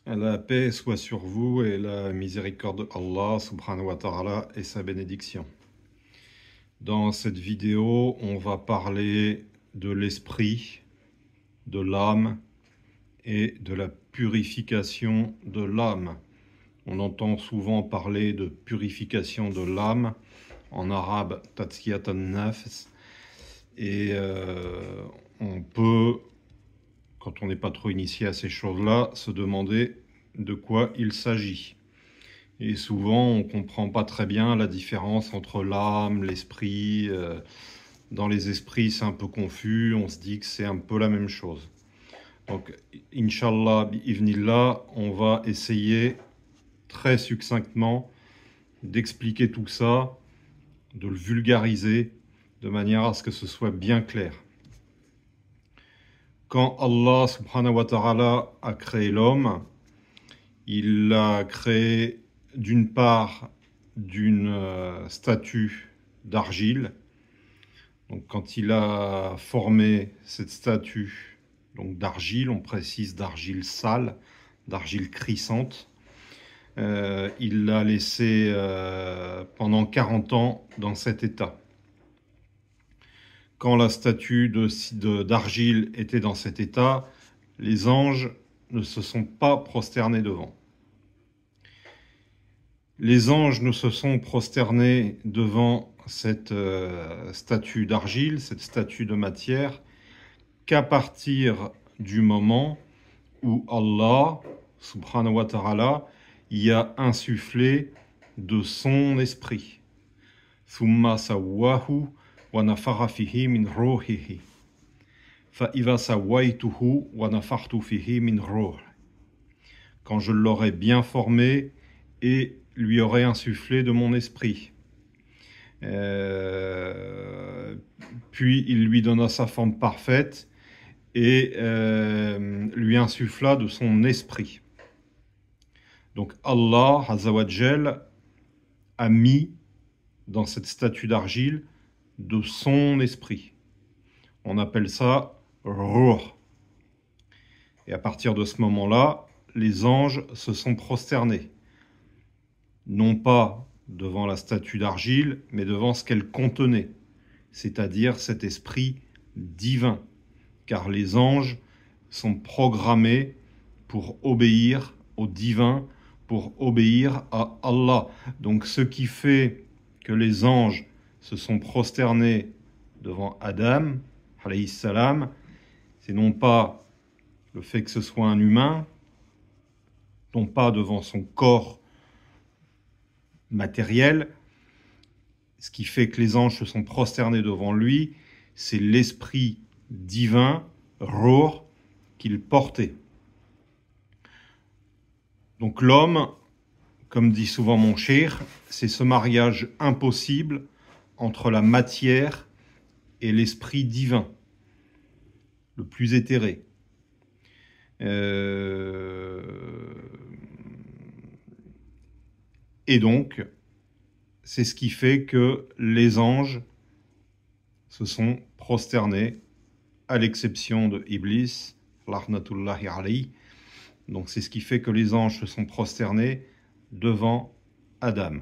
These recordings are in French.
La paix soit sur vous et la miséricorde d'Allah subhanahu wa ta'ala et sa bénédiction. Dans cette vidéo, on va parler de l'esprit, de l'âme et de la purification de l'âme. On entend souvent parler de purification de l'âme, en arabe tazkiyat an-nafs, et on peut, quand on n'est pas trop initié à ces choses-là, se demander de quoi il s'agit. Et souvent, on ne comprend pas très bien la différence entre l'âme, l'esprit. Dans les esprits, c'est un peu confus, on se dit que c'est un peu la même chose. Donc, Inch'Allah, bi'ivnillah, on va essayer très succinctement d'expliquer tout ça, de le vulgariser, de manière à ce que ce soit bien clair. Quand Allah subhanahu wa ta'ala a créé l'homme, il l'a créé d'une part d'une statue d'argile. Donc quand il a formé cette statue donc d'argile, on précise d'argile sale, d'argile crissante, il l'a laissé pendant 40 ans dans cet état. Quand la statue d'argile était dans cet état, les anges ne se sont pas prosternés devant. Les anges ne se sont prosternés devant cette statue d'argile, cette statue de matière, qu'à partir du moment où Allah, subhanahu wa ta'ala, y a insufflé de son esprit. Thumma sawwahu wa nafakha fihi min ruhihi. Fa idha sawaytuhu wa nafakhtu fihi min ruhi. Quand je l'aurai bien formé et lui aurai insufflé de mon esprit. Puis il lui donna sa forme parfaite et lui insuffla de son esprit. Donc Allah Azza wa Jal a mis dans cette statue d'argile de son esprit. On appelle ça Ruh. Et à partir de ce moment-là, les anges se sont prosternés. Non pas devant la statue d'argile, mais devant ce qu'elle contenait, c'est-à-dire cet esprit divin. Car les anges sont programmés pour obéir au divin, pour obéir à Allah. Donc ce qui fait que les anges se sont prosternés devant Adam, alayhi salam, c'est non pas le fait que ce soit un humain, non pas devant son corps matériel. Ce qui fait que les anges se sont prosternés devant lui, c'est l'esprit divin, Ruh, qu'il portait. Donc l'homme, comme dit souvent mon cheikh, c'est ce mariage impossible entre la matière et l'esprit divin, le plus éthéré. Et donc, c'est ce qui fait que les anges se sont prosternés, à l'exception de Iblis, la'natullahi alayhi. Donc c'est ce qui fait que les anges se sont prosternés devant Adam.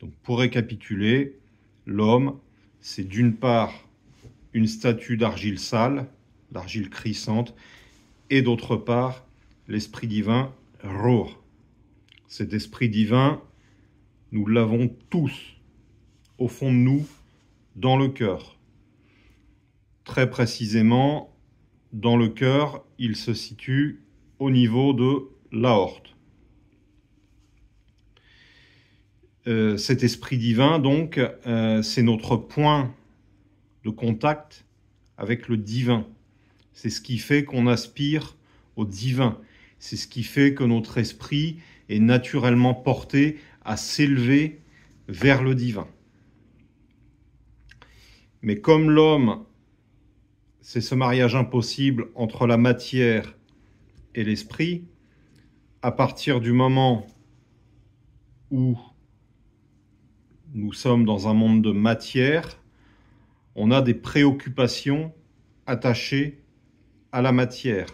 Donc pour récapituler, l'homme, c'est d'une part une statue d'argile sale, d'argile crissante, et d'autre part l'esprit divin, Ruh. Cet esprit divin, nous l'avons tous au fond de nous, dans le cœur. Très précisément, dans le cœur, il se situe au niveau de l'aorte. Cet esprit divin, donc, c'est notre point de contact avec le divin. C'est ce qui fait qu'on aspire au divin. C'est ce qui fait que notre esprit est naturellement porté à s'élever vers le divin. Mais comme l'homme, c'est ce mariage impossible entre la matière et l'esprit, à partir du moment où nous sommes dans un monde de matière, on a des préoccupations attachées à la matière.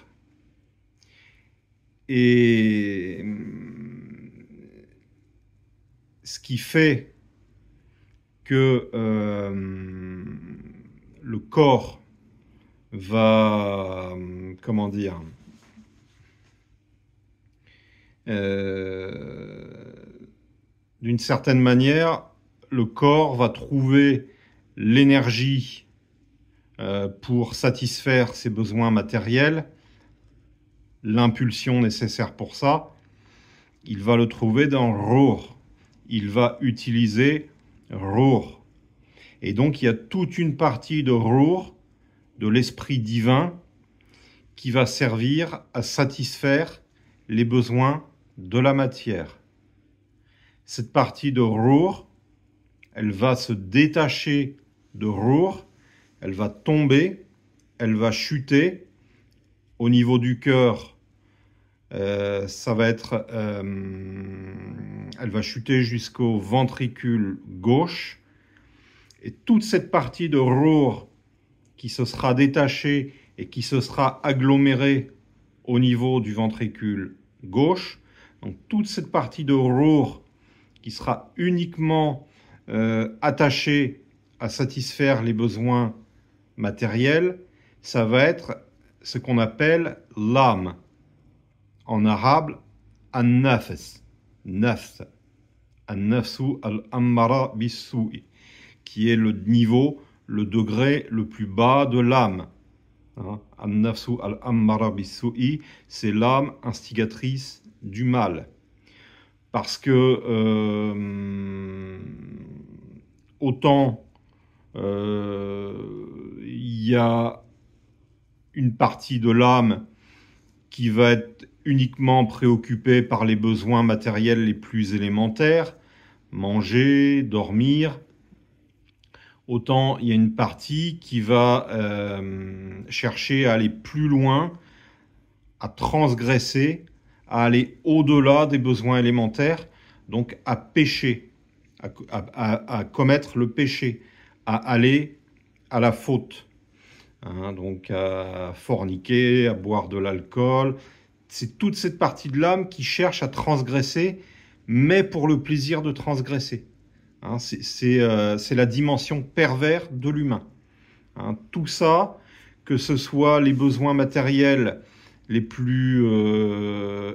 Et ce qui fait que le corps va, comment dire, d'une certaine manière, le corps va trouver l'énergie pour satisfaire ses besoins matériels, l'impulsion nécessaire pour ça, il va le trouver dans Ruh. Il va utiliser Ruh. Et donc il y a toute une partie de Ruh, de l'esprit divin, qui va servir à satisfaire les besoins de la matière. Cette partie de Ruh, elle va se détacher de Ruh, elle va tomber, elle va chuter au niveau du cœur. Ça va être, elle va chuter jusqu'au ventricule gauche, et toute cette partie de Ruh qui se sera détachée et qui se sera agglomérée au niveau du ventricule gauche, donc toute cette partie de Ruh qui sera uniquement attachée à satisfaire les besoins matériels, ça va être ce qu'on appelle l'âme. En arabe, an-nafs, nafs, an-nafsu al-ammara bis-su'i, qui est le niveau, le degré le plus bas de l'âme. An-nafsu al-ammara bis-su'i, c'est l'âme instigatrice du mal. Parce que autant il y a une partie de l'âme qui va être uniquement préoccupée par les besoins matériels les plus élémentaires, manger, dormir, autant il y a une partie qui va chercher à aller plus loin, à transgresser, à aller au-delà des besoins élémentaires, donc à pécher, à commettre le péché, à aller à la faute. Donc à forniquer, à boire de l'alcool. C'est toute cette partie de l'âme qui cherche à transgresser, mais pour le plaisir de transgresser. C'est la dimension perverse de l'humain. Tout ça, que ce soit les besoins matériels les plus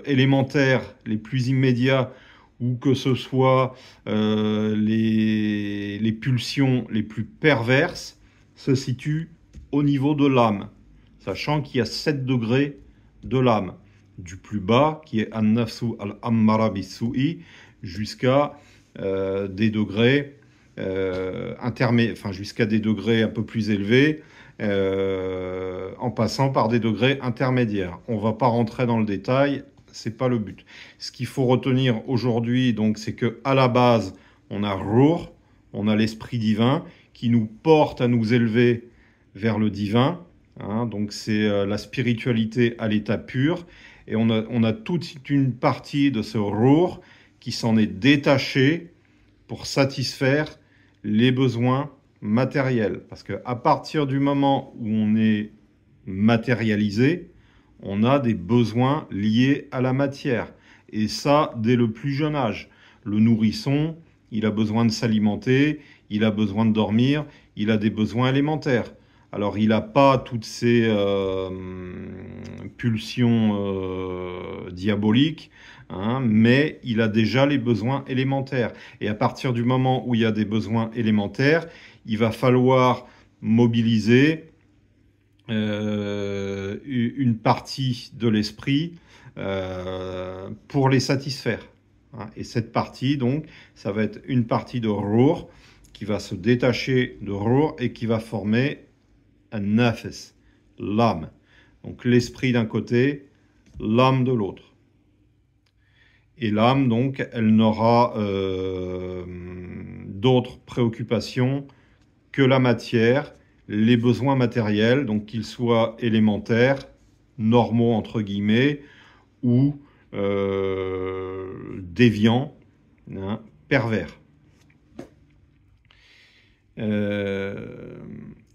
élémentaires, les plus immédiats, ou que ce soit les pulsions les plus perverses, se situent au niveau de l'âme, sachant qu'il y a 7 degrés de l'âme, du plus bas, qui est an-nafsu al-ammara bis-su'i, jusqu'à des degrés jusqu'à des degrés un peu plus élevés, en passant par des degrés intermédiaires. On ne va pas rentrer dans le détail, c'est pas le but. Ce qu'il faut retenir aujourd'hui, donc, c'est que à la base, on a Ruh, on a l'esprit divin qui nous porte à nous élever vers le divin. Donc c'est la spiritualité à l'état pur. Et on a toute une partie de ce Ruh qui s'en est détaché pour satisfaire les besoins matériels. Parce qu'à partir du moment où on est matérialisé, on a des besoins liés à la matière. Et ça, dès le plus jeune âge. Le nourrisson, il a besoin de s'alimenter, il a besoin de dormir, il a des besoins élémentaires. Alors, il n'a pas toutes ces pulsions diaboliques, mais il a déjà les besoins élémentaires. Et à partir du moment où il y a des besoins élémentaires, il va falloir mobiliser une partie de l'esprit pour les satisfaire. Et cette partie, donc, ça va être une partie de Ruh qui va se détacher de Ruh et qui va former un nafs, l'âme. Donc l'esprit d'un côté, l'âme de l'autre. Et l'âme, donc, elle n'aura d'autres préoccupations que la matière, les besoins matériels, donc qu'ils soient élémentaires, normaux entre guillemets, ou déviants, pervers.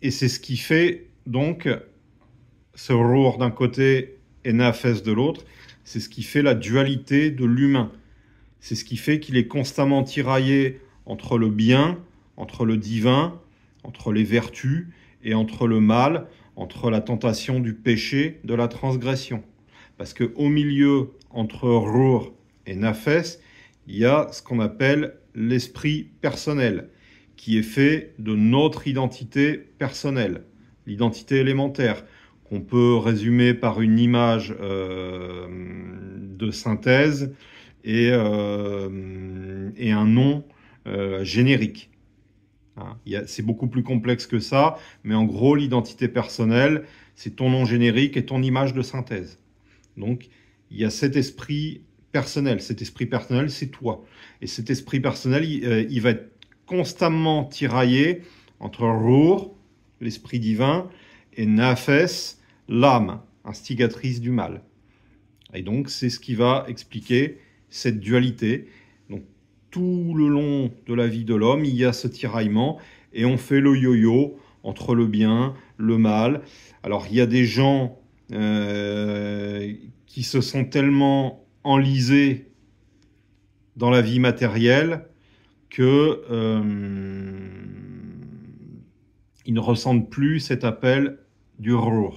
Et c'est ce qui fait donc ce Ruh d'un côté et Nafes de l'autre, C'est ce qui fait la dualité de l'humain. C'est ce qui fait qu'il est constamment tiraillé entre le bien, entre le divin, entre les vertus et entre le mal, entre la tentation du péché, de la transgression. Parce qu'au milieu, entre Ruh et Nafes, il y a ce qu'on appelle l'esprit personnel, qui est fait de notre identité personnelle, l'identité élémentaire, qu'on peut résumer par une image de synthèse et un nom générique. Hein, c'est beaucoup plus complexe que ça, mais en gros, l'identité personnelle, c'est ton nom générique et ton image de synthèse. Donc, il y a cet esprit personnel. Cet esprit personnel, c'est toi. Et cet esprit personnel, il va être constamment tiraillé entre Ruh, l'esprit divin, et Nafes, l'âme, instigatrice du mal. Et donc, c'est ce qui va expliquer cette dualité. Donc, tout le long de la vie de l'homme, il y a ce tiraillement, et on fait le yo-yo entre le bien, le mal. Alors, il y a des gens qui se sont tellement enlisés dans la vie matérielle que ils ne ressentent plus cet appel du Ruh.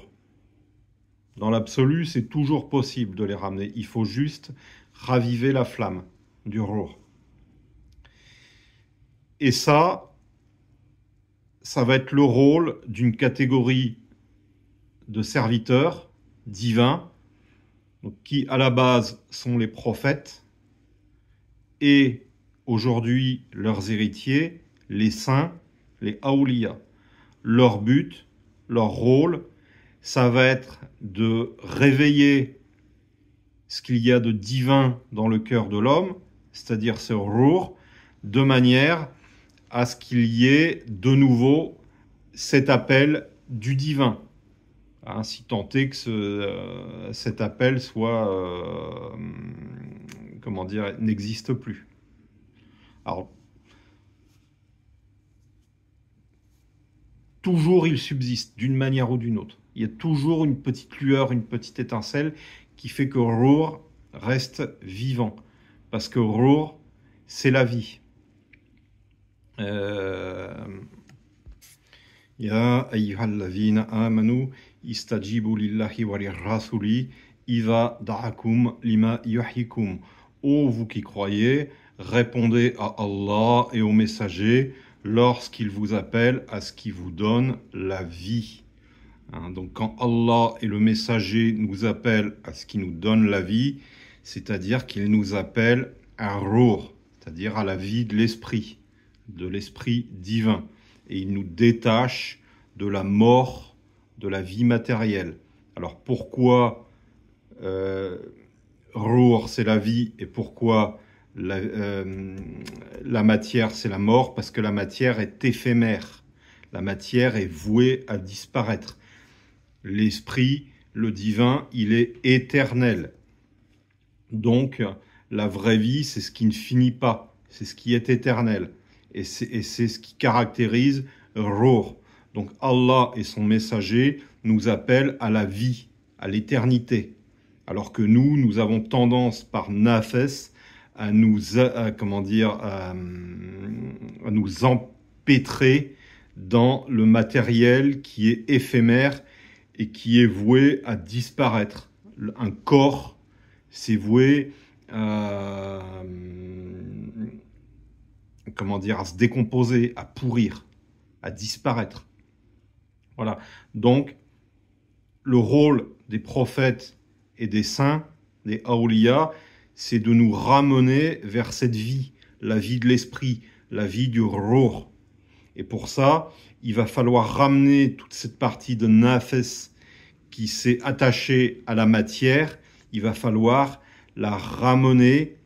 Dans l'absolu, c'est toujours possible de les ramener. Il faut juste raviver la flamme du Ruh. Et ça va être le rôle d'une catégorie de serviteurs divins, donc qui à la base sont les prophètes, et aujourd'hui leurs héritiers, les saints, les awliya. Leur but, leur rôle, ça va être de réveiller ce qu'il y a de divin dans le cœur de l'homme, c'est-à-dire ce Ruh, de manière à ce qu'il y ait de nouveau cet appel du divin. Hein, si tant est que cet appel soit, n'existe plus. Alors, toujours il subsiste d'une manière ou d'une autre. Il y a toujours une petite lueur, une petite étincelle qui fait que Ruh reste vivant. Parce que Ruh, c'est la vie. Ya ayyuhalladhina amanu istajibu lillahi wa lirrasuli idha da'akum lima yuhyikum. Ô vous qui croyez, répondez à Allah et aux messagers lorsqu'ils vous appellent à ce qui vous donne la vie. Hein, donc quand Allah et le messager nous appellent à ce qui nous donne la vie, c'est-à-dire qu'ils nous appellent à Ruh, c'est-à-dire à la vie de l'esprit divin. Et ils nous détachent de la mort, de la vie matérielle. Alors pourquoi Ruh c'est la vie et pourquoi la matière c'est la mort? Parce que la matière est éphémère. La matière est vouée à disparaître. L'esprit, le divin, il est éternel. Donc la vraie vie, c'est ce qui ne finit pas. C'est ce qui est éternel. Et c'est ce qui caractérise Ruh. Donc Allah et son messager nous appellent à la vie, à l'éternité. Alors que nous avons tendance par Nafes à nous empêtrer dans le matériel qui est éphémère et qui est voué à disparaître. Un corps, c'est voué à se décomposer, à pourrir, à disparaître. Voilà. Donc, le rôle des prophètes et des saints, des awliya, c'est de nous ramener vers cette vie, la vie de l'esprit, la vie du Ruh. Et pour ça, il va falloir ramener toute cette partie de Nafes qui s'est attachée à la matière, il va falloir la ramener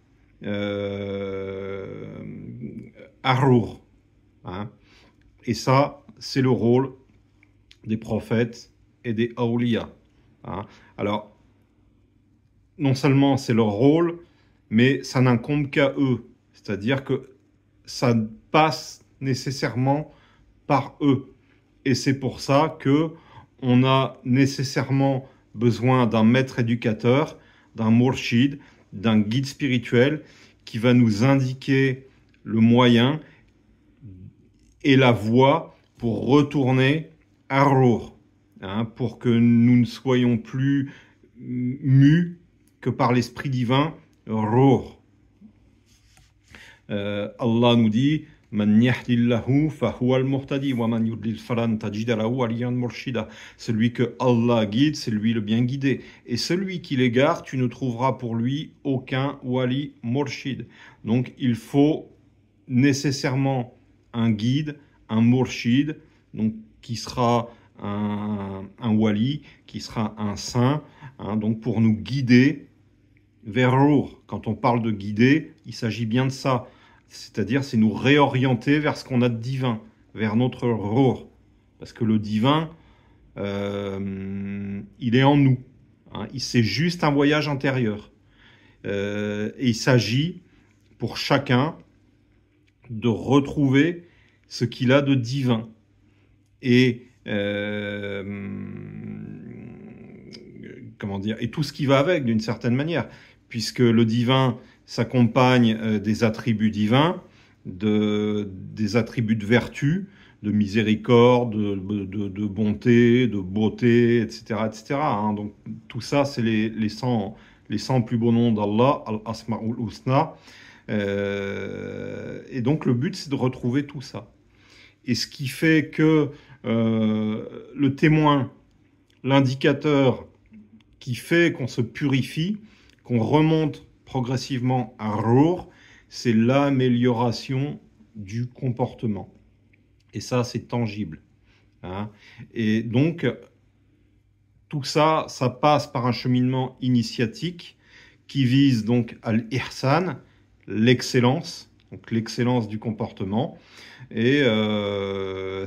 à Ruh. Hein. Et ça, c'est le rôle des prophètes et des awliya. Hein. Alors, non seulement c'est leur rôle, mais ça n'incombe qu'à eux. C'est-à-dire que ça passe nécessairement par eux. Et c'est pour ça que on a nécessairement besoin d'un maître éducateur, d'un murshid, d'un guide spirituel qui va nous indiquer le moyen et la voie pour retourner à Ruh, pour que nous ne soyons plus mus que par l'esprit divin Ruh. Allah nous dit Man yahdillahu fahuwa al-muhtadi wa man yudlil falan tajida lahu waliyan murshida. Celui que Allah guide, c'est lui le bien guidé. Et celui qui l'égare, tu ne trouveras pour lui aucun wali murshid. Donc il faut nécessairement un guide, un murshid, donc qui sera un wali, qui sera un saint, donc pour nous guider vers Ruh. Quand on parle de guider, il s'agit bien de ça. C'est-à-dire, c'est nous réorienter vers ce qu'on a de divin, vers notre Ruh. Parce que le divin, il est en nous. C'est juste un voyage intérieur. Et il s'agit, pour chacun, de retrouver ce qu'il a de divin. Et comment dire, et tout ce qui va avec, d'une certaine manière. Puisque le divin s'accompagne des attributs divins, des attributs de vertu, de miséricorde, de bonté, de beauté, etc. etc. Donc tout ça, c'est les 100 plus beaux noms d'Allah, Al-Asma'ul Husna. Et donc le but, c'est de retrouver tout ça. Et ce qui fait que le témoin, l'indicateur qui fait qu'on se purifie, qu'on remonte progressivement à Ruh, c'est l'amélioration du comportement. Et ça, c'est tangible. Et donc, tout ça, ça passe par un cheminement initiatique qui vise donc à l'ihsan, l'excellence, donc l'excellence du comportement. Et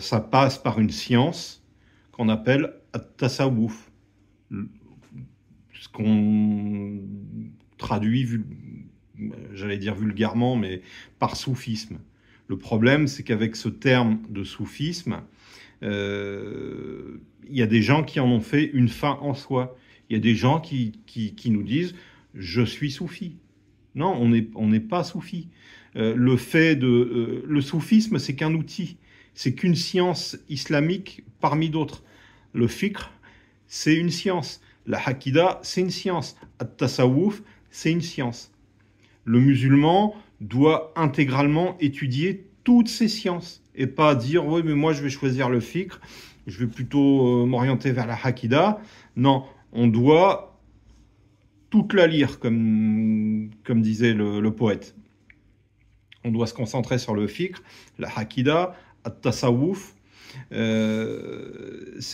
ça passe par une science qu'on appelle at-tasawwuf, ce qu'on traduit, j'allais dire vulgairement, mais par soufisme. Le problème, c'est qu'avec ce terme de soufisme, il y a des gens qui en ont fait une fin en soi. Il y a des gens qui nous disent « je suis soufi ». Non, on n'est pas soufi. Le soufisme, c'est qu'un outil. C'est qu'une science islamique parmi d'autres. Le fiqh, c'est une science. La hakida, c'est une science. At-tasawwuf, c'est une science. Le musulman doit intégralement étudier toutes ces sciences et pas dire « oui, mais moi, je vais choisir le fiqh, je vais plutôt m'orienter vers la hakida ». Non, on doit toute la lire, comme disait le poète. On doit se concentrer sur le fiqh, la hakida, at-tasawwuf.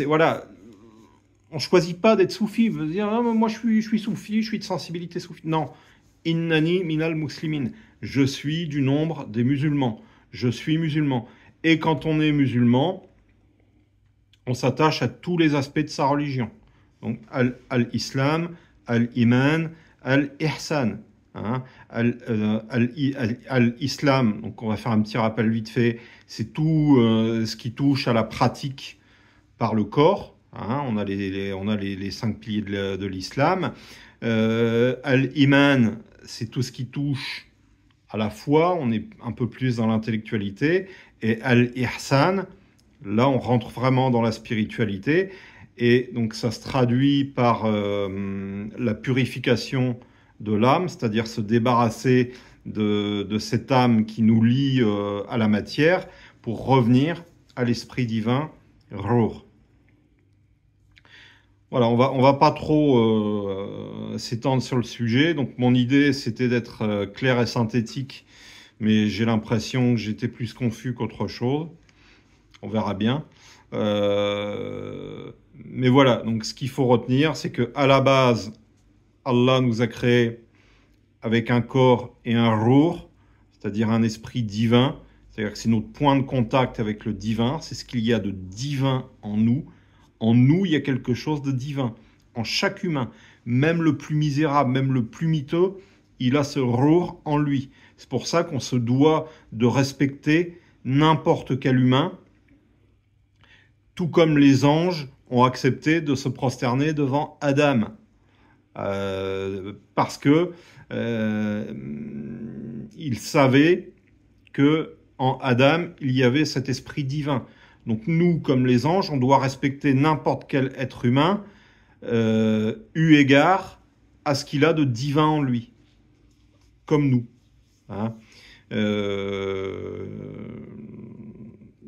Voilà. On ne choisit pas d'être soufi, veut dire ah, moi je suis soufi, je suis de sensibilité soufi. Non, innani minal muslimin, je suis du nombre des musulmans, je suis musulman. Et quand on est musulman, on s'attache à tous les aspects de sa religion. Donc al-islam, al-iman, al-ihsan. Al-islam, donc on va faire un petit rappel vite fait, c'est tout ce qui touche à la pratique par le corps. On a les 5 piliers de l'islam. Al-Iman, c'est tout ce qui touche à la foi, on est un peu plus dans l'intellectualité. Et Al-Ihsan, là on rentre vraiment dans la spiritualité. Et donc ça se traduit par la purification de l'âme, c'est-à-dire se débarrasser de cette âme qui nous lie à la matière pour revenir à l'esprit divin, Ruh. Voilà, on va pas trop s'étendre sur le sujet. Donc mon idée, c'était d'être clair et synthétique, mais j'ai l'impression que j'étais plus confus qu'autre chose. On verra bien. Mais voilà, donc ce qu'il faut retenir, c'est que à la base, Allah nous a créés avec un corps et un ruh, c'est-à-dire un esprit divin. C'est-à-dire que c'est notre point de contact avec le divin. C'est ce qu'il y a de divin en nous. En nous, il y a quelque chose de divin. En chaque humain, même le plus misérable, même le plus miteux, il a ce ruh en lui. C'est pour ça qu'on se doit de respecter n'importe quel humain, tout comme les anges ont accepté de se prosterner devant Adam. parce que il savait que en Adam, il y avait cet esprit divin. Donc nous, comme les anges, on doit respecter n'importe quel être humain, eu égard à ce qu'il a de divin en lui, comme nous. Hein.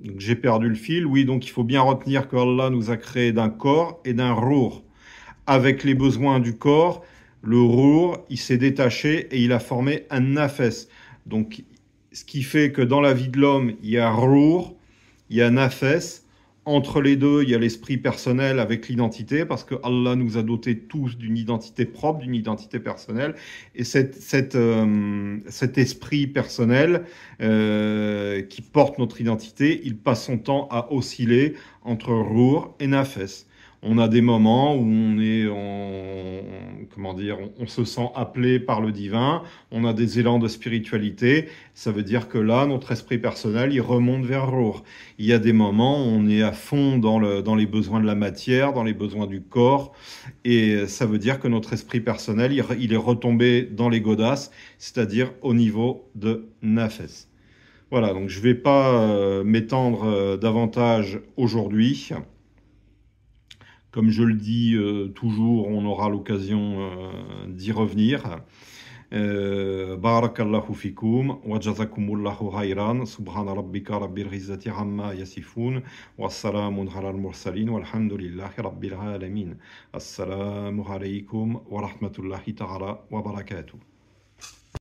Donc j'ai perdu le fil. Oui, donc il faut bien retenir que Allah nous a créé d'un corps et d'un rour. Avec les besoins du corps, le rour, il s'est détaché et il a formé un nafes. Donc, ce qui fait que dans la vie de l'homme, il y a rour, il y a nafes. Entre les deux, il y a l'esprit personnel avec l'identité, parce que Allah nous a dotés tous d'une identité propre, d'une identité personnelle. Et cet esprit personnel qui porte notre identité, il passe son temps à osciller entre rour et nafes. On a des moments où on se sent appelé par le divin, on a des élans de spiritualité, ça veut dire que là, notre esprit personnel, il remonte vers Rour. Il y a des moments où on est à fond dans les besoins de la matière, dans les besoins du corps, et ça veut dire que notre esprit personnel, il est retombé dans les godasses, c'est-à-dire au niveau de Nafes. Voilà, donc je ne vais pas m'étendre davantage aujourd'hui. Comme je le dis toujours, on aura l'occasion d'y revenir. Barakallahu fikum wa jazakumullahu khayran subhana rabbika rabbil izzati amma yasifun wa salamun ala al mursalin walhamdulillahi rabbil alamin. Assalamu alaykum wa rahmatullahi ta'ala wa barakatuh.